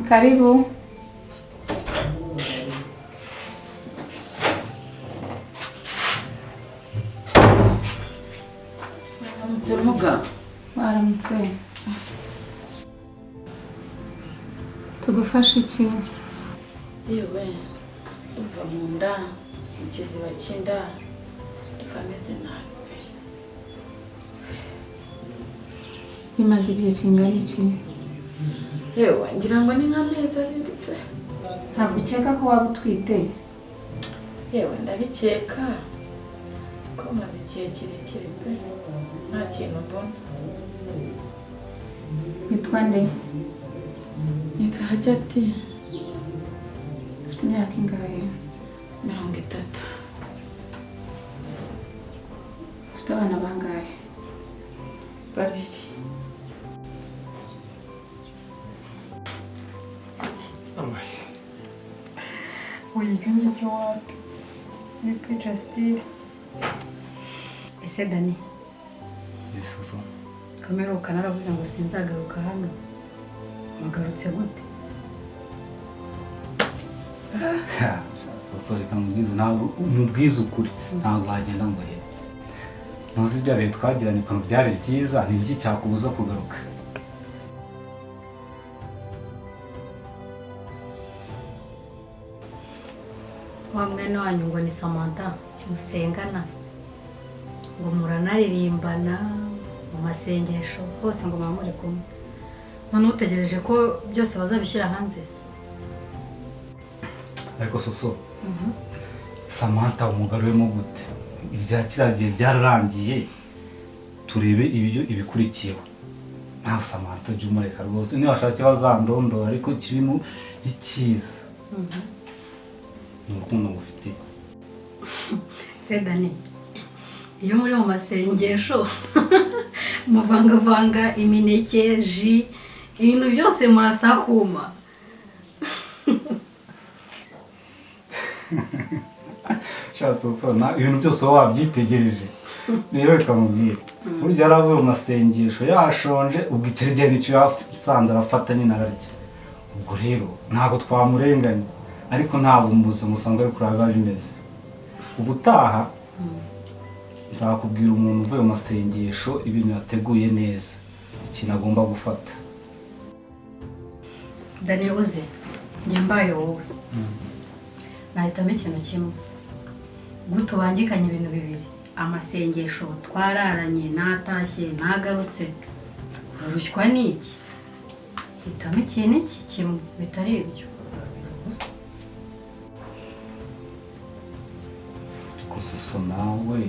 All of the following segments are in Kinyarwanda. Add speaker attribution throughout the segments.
Speaker 1: Karibu.
Speaker 2: Muga.
Speaker 1: Waramutse. Tugufasha iki?
Speaker 2: Yewe, uva mu nda, ikiziba cy'inda, kameze nabi.
Speaker 1: Bimaze igihe kingana iki?
Speaker 2: Yewe, ngira ngo ni nk'amezi abiri pe.
Speaker 1: Ntabwo ukeka ko waba utwite?
Speaker 2: Yewe, ndabikeka. Ko maze igihe kirekire pe. Nta kintu mbona.
Speaker 1: Witwa nde?
Speaker 2: Nitwa Hajati.
Speaker 1: Ufite imyaka ingahe?
Speaker 2: 30.
Speaker 1: Ufite abana bangahe?
Speaker 2: 2.
Speaker 3: Amai.
Speaker 4: Wiga ngibyo wapi? Ni kwica stile. Ese Dani,
Speaker 3: Yesuso.
Speaker 4: kameruka naravuze ngo sinzagaruka hano. Mugarutse gute?
Speaker 3: Soso reka mubwize ntabwo mubwize ukuri ntabwo wagenda ngo he. Ntuzi ibyo bihe twagiranye ukuntu byari byiza ni iki cyakubuza kugaruka.
Speaker 4: Wa mwene wanyu ngo ni Samantha musengana. Ngo muranaririmbana mu masengesho hose ngo mwamure kumwe. None utegereje ko byose bazabishyira hanze?
Speaker 3: Ariko Soso. Samantha umugaruwemo gute? Ibya kiragiye byararangiye. Turebe ibyo ibikurikiyeho. Naho Samantha jumureka rwose ni bashake bazandondora ariko kirimo ikiza. Urukundo ngufite.
Speaker 4: Sedani, iyo muri mu masengesho muvanga imineke, ji, ibintu byose murasakuma.
Speaker 3: Soso na ibintu byose wabyitegereje. Rero bikamubwira. Burya yaravuye mu masengesho yashonje ubwo ikirege nicyo yasanze arafata nyine ararya. Ubwo rero ntabwo twamurenganya. Ariko ntabwo umubuze musanga ari kuraba bimeze. Ubutaha nzakubwira umuntu uvuye mu masengesho ibintu yateguye neza ikintu agomba gufata.
Speaker 4: Dani uze nyambaye wowe nahitamo ikintu kimwe gutubangikanye ibintu bibiri amasengesho twararanye natashye nagarutse urushywa n'iki hitamo ikintu iki kimwe bitari ibyo
Speaker 3: Soso nawe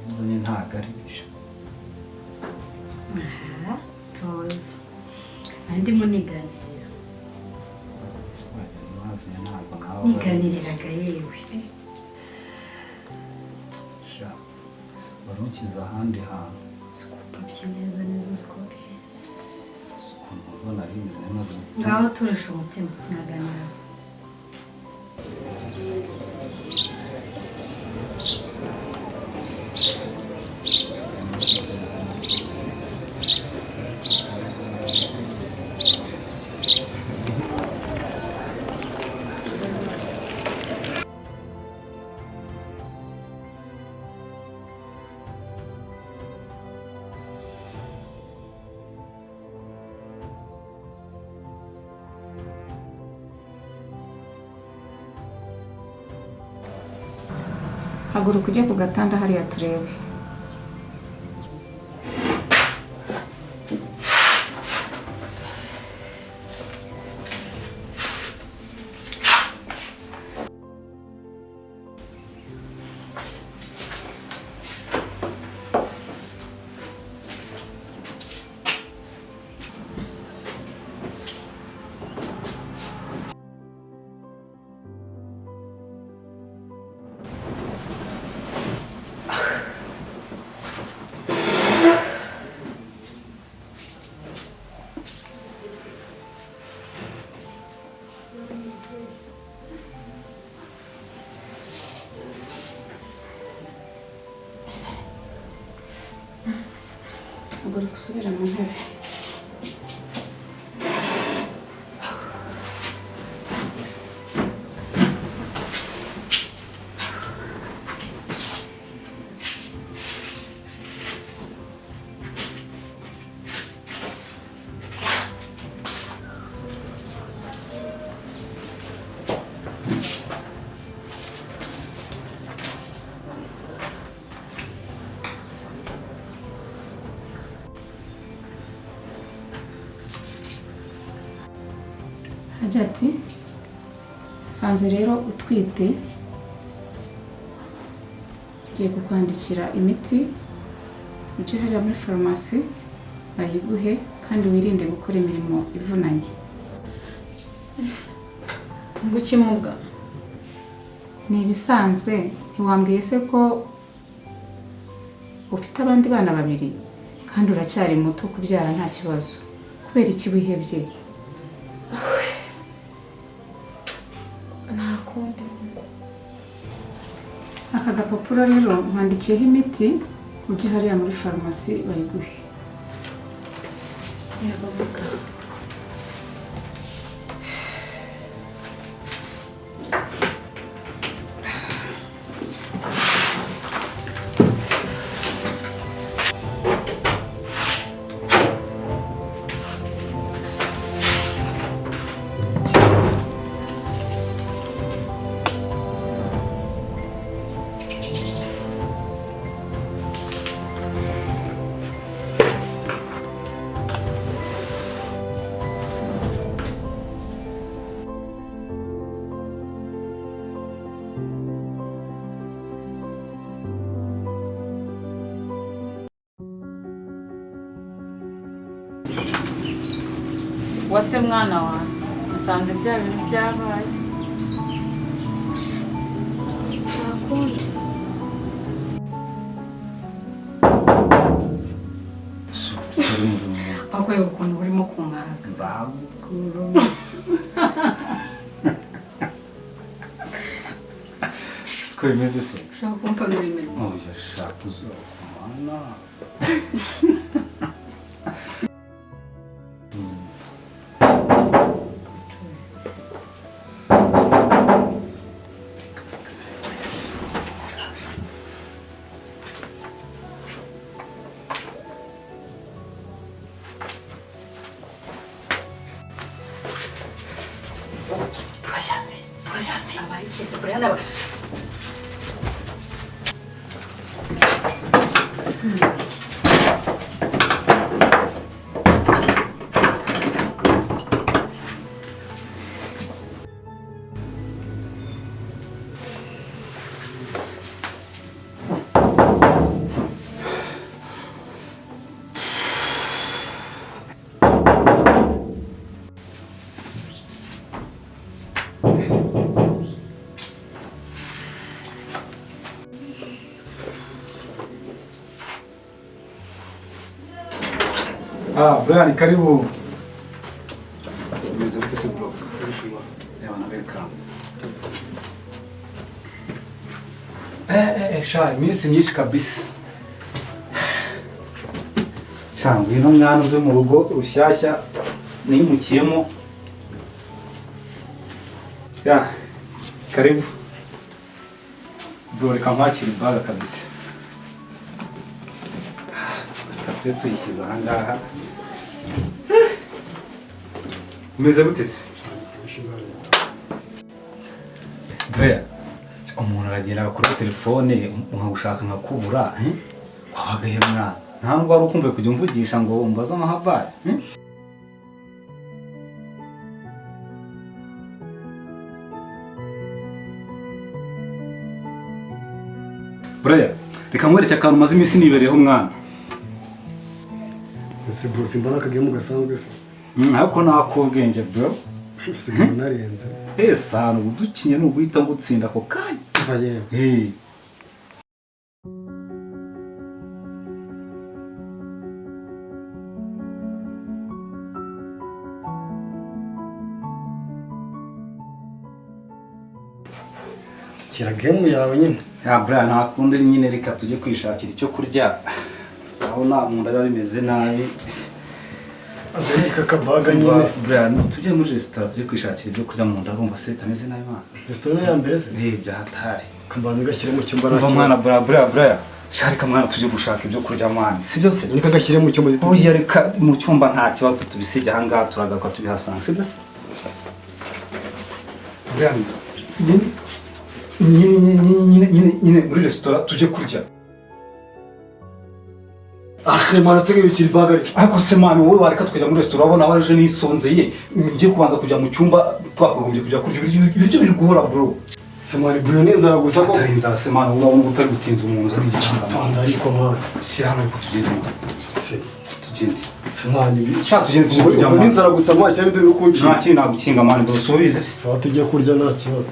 Speaker 3: uzanye ntabwo ari byo.
Speaker 4: tuzi ndimo niganirira niganiriraga yewe
Speaker 3: barukiza ahandi hantu
Speaker 4: sikupapye neza uziko
Speaker 3: ubona ari bimeze neza
Speaker 4: ngaho turisha umutima naganira
Speaker 1: Haguruka ujye ku gatanda hariya turebe. haguruka usubire mu ntebe. Agira ati sanze rero utwite ugiye kukwandikira imiti uje hariya muri farumasi bayiguhe kandi wirinde gukora imirimo ivunanye.
Speaker 2: Ngukimuga
Speaker 1: Ni ibisanzwe ntiwambwiye se ko ufite abandi bana babiri kandi uracyari muto kubyara nta kibazo, kubera iki wihebye?
Speaker 2: nakundi
Speaker 1: Aka gapapuro rero mwandikiyeho imiti uje hariya muri farumasi bayiguhe.
Speaker 2: yego muga wase mwana wanjye nasanze bya bintu byabaye nakundi
Speaker 4: akorera ukuntu burimo kumaraga
Speaker 3: Nzagukuru. Siko bimeze se?
Speaker 4: ushaka kumpanura imirimo.
Speaker 3: Oya shaka uzokumana.
Speaker 4: Abarikize Brian aba
Speaker 3: Brian, karibu. Umeze gute se bro? Yabana welcome. Sha, iminsi myinshi kabisa. Sha, ngwino mwana uze mu rugo rushyashya nimukiyemo. Ya, karibu. Bro, reka nkwakire ibaga kabisa. Tujye tuyishyize aha ngaha. Umeze gute se? Brea, umuntu aragenda agakora telefone nkagushaka nkakubura, wabagaye mwana. Nta nubwo wari ukumbuye kujya umvugisha ngo umbaze amahabari. Brea, reka nkwereke akantu maze iminsi nibereyeho mwana.
Speaker 5: Ese bro simbona kagemu gasanzwe se.
Speaker 3: Ariko nakubwenge bro.
Speaker 5: Usigaye narenze.
Speaker 3: Sano udukinye n'uguhita ngutsinda ko kanya.
Speaker 5: Vaye. Kira game yawe nyine.
Speaker 3: Ya bra nakundi nyine reka tujye kwishakira icyo kurya. ndabona mu nda biba bimeze nabi.
Speaker 5: Azanye kakabaga nyine.
Speaker 3: Brian, tujye muri restaurant tujye kwishakira ibyo kurya mu nda urumva se bitameze nabi mwana.
Speaker 5: Restaurant ya mbere se?
Speaker 3: Byahatari.
Speaker 5: Kambana gashyire mu cyumba na
Speaker 3: kibazo. Mwana Brian. Sharika mwana tujye gushaka ibyo kurya mwana. Sibyo se?
Speaker 5: Nika gashyire mu cyumba gito.
Speaker 3: Oya reka mu cyumba nta kibazo tubisige hanga turagaruka tubihasanga. Sibyo se? Brian. Nyine muri restaurant tujye kurya.
Speaker 5: Mwana tsege bikiri bagari.
Speaker 3: Ariko se mwana wowe wareka tukajya muri restaurant abona waje nisonzeye. Ngiye kubanza kujya mu cyumba twakogombye kujya kurya ibiryo biri guhora bro.
Speaker 5: Se mwana bro ninza gusa ko
Speaker 3: inzara se mwana urabona utari gutinza umunzu ari igicanga.
Speaker 5: Tanda ariko mwana.
Speaker 3: Shyira hano ko tugende. Se tugende.
Speaker 5: Se mwana
Speaker 3: cya tugende tujye kurya
Speaker 5: mwana. Ninza gusa mwana cyane nduri ukunjira.
Speaker 3: Nta kintu nagukinga mwana bro sobize se.
Speaker 5: Tujye kurya nta kibazo.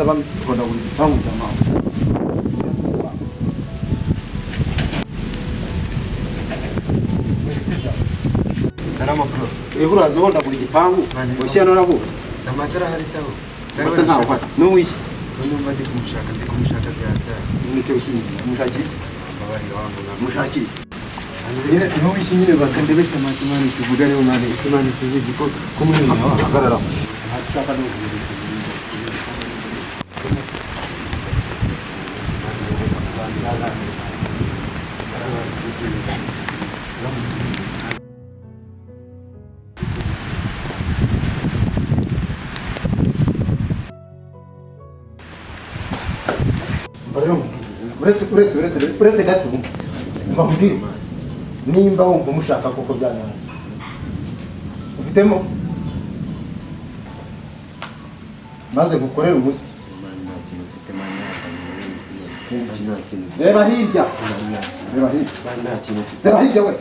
Speaker 6: Zaman kona wuli tamu jamaa.
Speaker 7: Salama bro.
Speaker 6: Ebura zonda buli gipangu. Oshano nabo.
Speaker 7: Samatara hari sawa.
Speaker 6: Mata ntaho kwata. No wishi.
Speaker 7: Numva ndi kumushaka byata.
Speaker 6: Mwite ushini. Mushaki.
Speaker 7: Abari wangu na
Speaker 6: Mushaki.
Speaker 7: Anire no wishi nyine bakandebe samatimani tuvugane umane isimani sizi ko kumwe nawe
Speaker 6: agarara.
Speaker 7: Hataka no.
Speaker 6: Uretse gato mbabwira nimba wumva mushaka koko byanyana ufitemo maze gukorera umuti reba hirya reba hirya we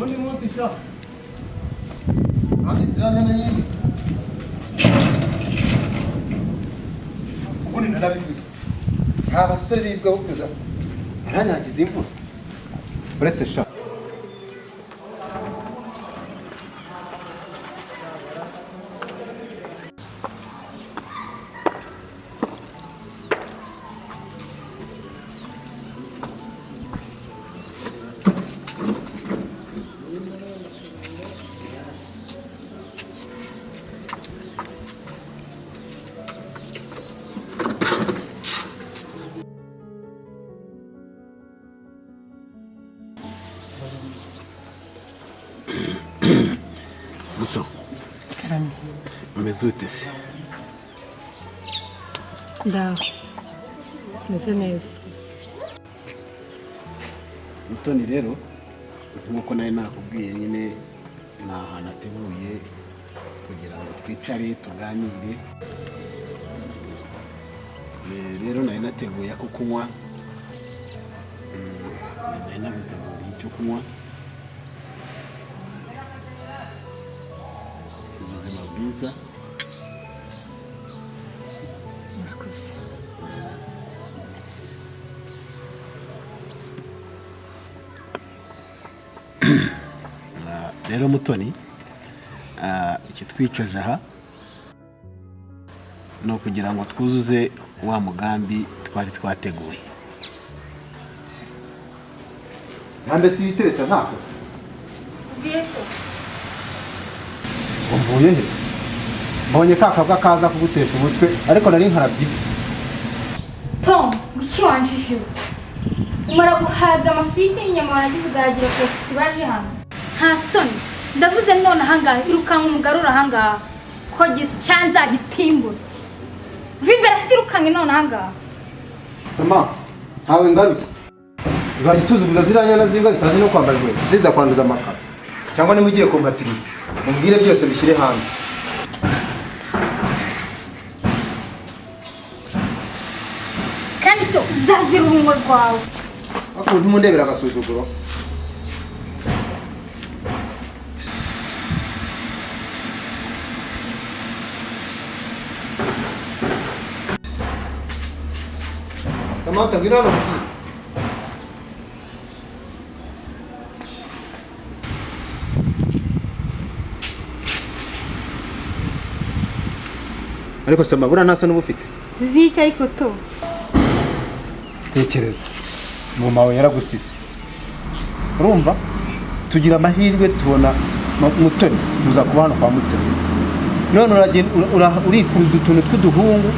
Speaker 6: Onde monte já? Onde já na yindi? Ubundi narabivuze. Abasore bibwa ukuza. Aranyagize imvura. Uretse sha.
Speaker 8: Muto.
Speaker 9: Karame.
Speaker 8: Umeze ute se?
Speaker 9: Ndaho. Meze neza.
Speaker 8: Mutoni rero nk'uko nari nakubwiye nyine ni ahantu ateguye kugira ngo twicare tuganire. Rero nari nateguye ko kunywa, nari naguteguriye icyo kunywa, ubuzima bwiza.
Speaker 9: Murakoze.
Speaker 8: Rero Mutoni, iki twicaje aha ni ukugira ngo twuzuze wa mugambi twari twateguye.
Speaker 6: Ntambe si Gutereta ntako.
Speaker 4: Vieko.
Speaker 6: Umvuye he? Mbonye kakabwa kaza kugutesha umutwe ariko nari nkarabyiva.
Speaker 10: Tom, guki wanjije. Umara guhaga amafiriti n'inyama waragize ugahagira ko baje hano. Nta soni. Ndavuze none ahangaha irukanka umugarura ahangaha. Ko gisi cyanza gitimbura. Vimbera sirukange none ahangaha.
Speaker 6: Sama, hawe ngaruki. Uzajya tuzubiza ziranyana z'imbwa zitazi no kwambara inkweto ziza kwanduza amakara. Cyangwa niba ugiye kombatiriza, mumbwire byose bishyire hanze.
Speaker 10: Kandi to uzazira urungo rwawe.
Speaker 6: Ako ntimundebera agasuzuguro. Samantha, ngwino hano. Ariko Sama, buriya nta soni uba ufite.
Speaker 10: Zica ariko to.
Speaker 6: Tekereza. Mama wawe yaragusize. Urumva? Tugira amahirwe tubona Mutoni, tuza kuba hano kwa Mutoni. None urikuruza utuntu tw'uduhungu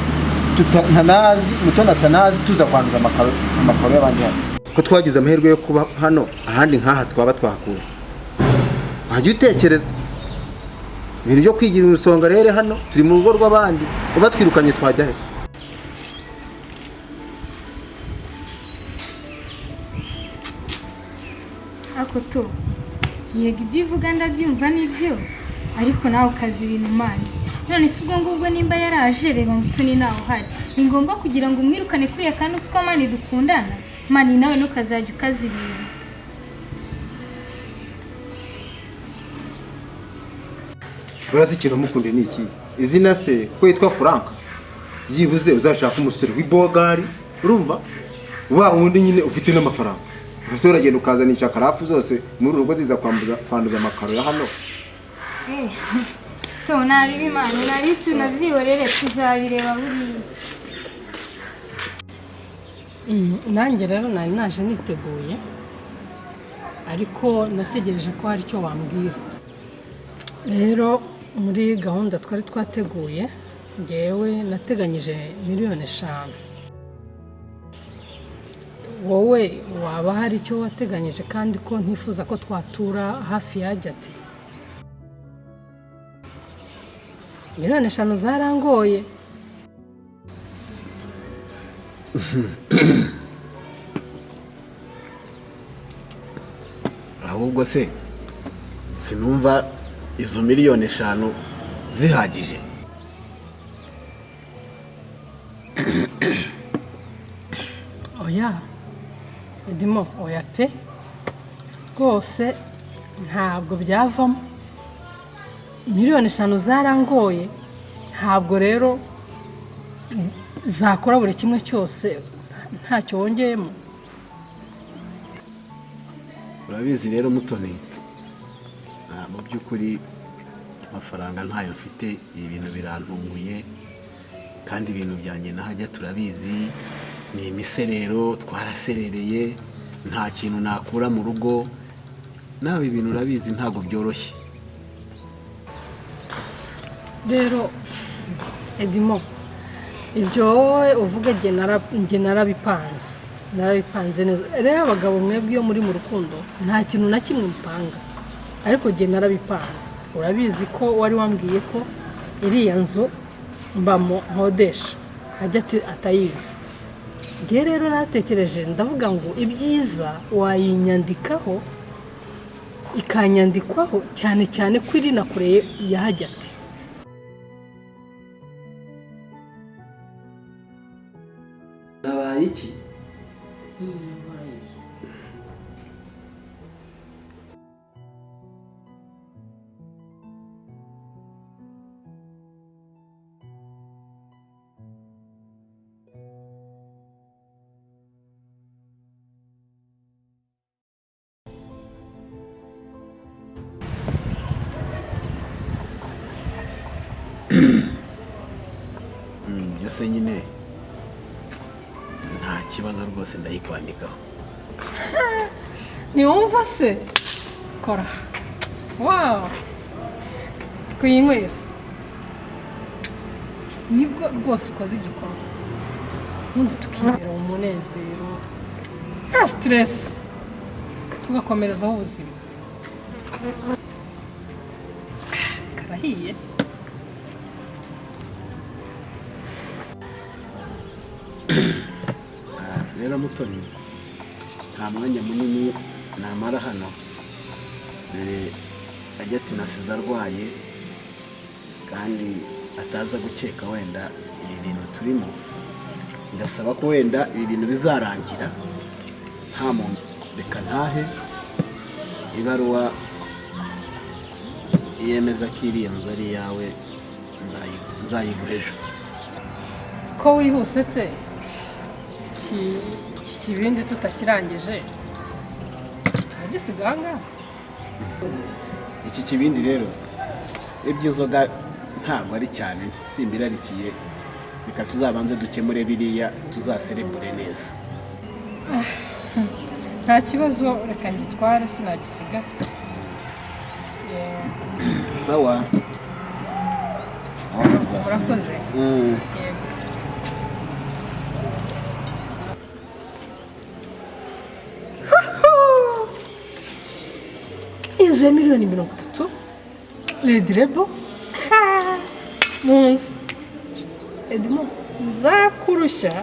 Speaker 6: tutanazi, Mutoni atanazi tuza kwanduza amakaro y'abandi hano. Ko twagize amahirwe yo kuba hano ahandi nkaha twaba twakura. Wajya utekereza. Ibintu byo kwigira urusonga rero hano turi mu rugo rw'abandi. Uba twirukanye twajya he?
Speaker 10: Ako to. Yego ibyo uvuga ndabyumva nibyo. Ariko nawe ukazi ibintu mani. None si ubwo ngubwo nimba yaraje reba Mutoni nawe uhari. Ni ngombwa kugira ngo umwirukane kuriya kandi usiko mani dukundana. Mani nawe ntukazajya ukazi ibintu.
Speaker 6: Urazi ikintu mukunde ni iki? Izina se ko yitwa Frank. Byibuze uzashaka umusore w'ibogari, urumva? Wa wundi nyine ufite n'amafaranga. Ubuse uragenda ukazanisha karafu zose muri urugo ziza kwanduza amakaro ya hano.
Speaker 10: To nari bimana nari tunavyiborere tuzabireba buri.
Speaker 9: Nanjye rero nari naje niteguye ariko nategereje ko hari icyo wambwira. Rero muri gahunda twari twateguye ngewe nateganyije miliyoni 5. Wowe waba hari icyo wateganyije kandi ko ntifuza ko twatura hafi Yagiye? Miliyoni 5 zarangoye.
Speaker 8: Ahubwo se sinumva izo miliyoni 5 zihagije.
Speaker 9: Oya. Edimo, oya pe. Rwose ntabwo byavamo. Miliyoni 5 zarangoye. Ntabwo rero zakora buri kimwe cyose ntacyo wongeyemo.
Speaker 8: Urabizi rero Mutoni, mu by'ukuri amafaranga ntayo mfite, ibintu birantunguye kandi ibintu byanjye nahajya turabizi, ni imiserero twaraserereye, nta kintu nakura mu rugo, nawe ibintu urabizi ntabwo byoroshye.
Speaker 9: Rero Edimo, ibyo wowe uvuga nge narabipanze neza. Rero abagabo mwebwe iyo muri mu rukundo nta kintu na kimwe mpanga, ariko nge narabipanze. urabizi ko wari wambwiye ko iriya nzu mbamo nkodesha hajya atayizi. Ngewe rero natekereje ndavuga ngo ibyiza wayinyandikaho ikanyandikwaho cyane cyane ko iri nakoreye yahajya ati
Speaker 8: nabaye iki byose nyine nta kibazo rwose ndayikwandikaho.
Speaker 9: ntiwumva se kora wawu kuyinywera nibwo rwose ukoze igikorwa ubundi tukibera mu munezero nta siteresi tugakomerezaho ubuzima. karahiye.
Speaker 8: rero Mutoni nta mwanya munini namara hano dore ajya ati nasize arwaye kandi ataza gukeka wenda ibi bintu turimo, ndasaba ko wenda ibi bintu bizarangira nta muntu. Reka ntahe ibaruwa yemeza ko iriya nzu ari iyawe nzayiguha ejo.
Speaker 9: ko wihuse se ikibindi tutakirangije turagisiga ahangaha.
Speaker 8: Iki kibindi rero iby'inzoga ntabwo ari cyane simbirarikiye, reka tuzabanze dukemure biriya tuzaserebure neza.
Speaker 9: nta kibazo reka ngitware sinagisiga.
Speaker 8: sawa sawa tuzasubira.
Speaker 9: urakoze. Yego. inzu ya miliyoni 30 Edimo mu nzu Edimo nzakurusha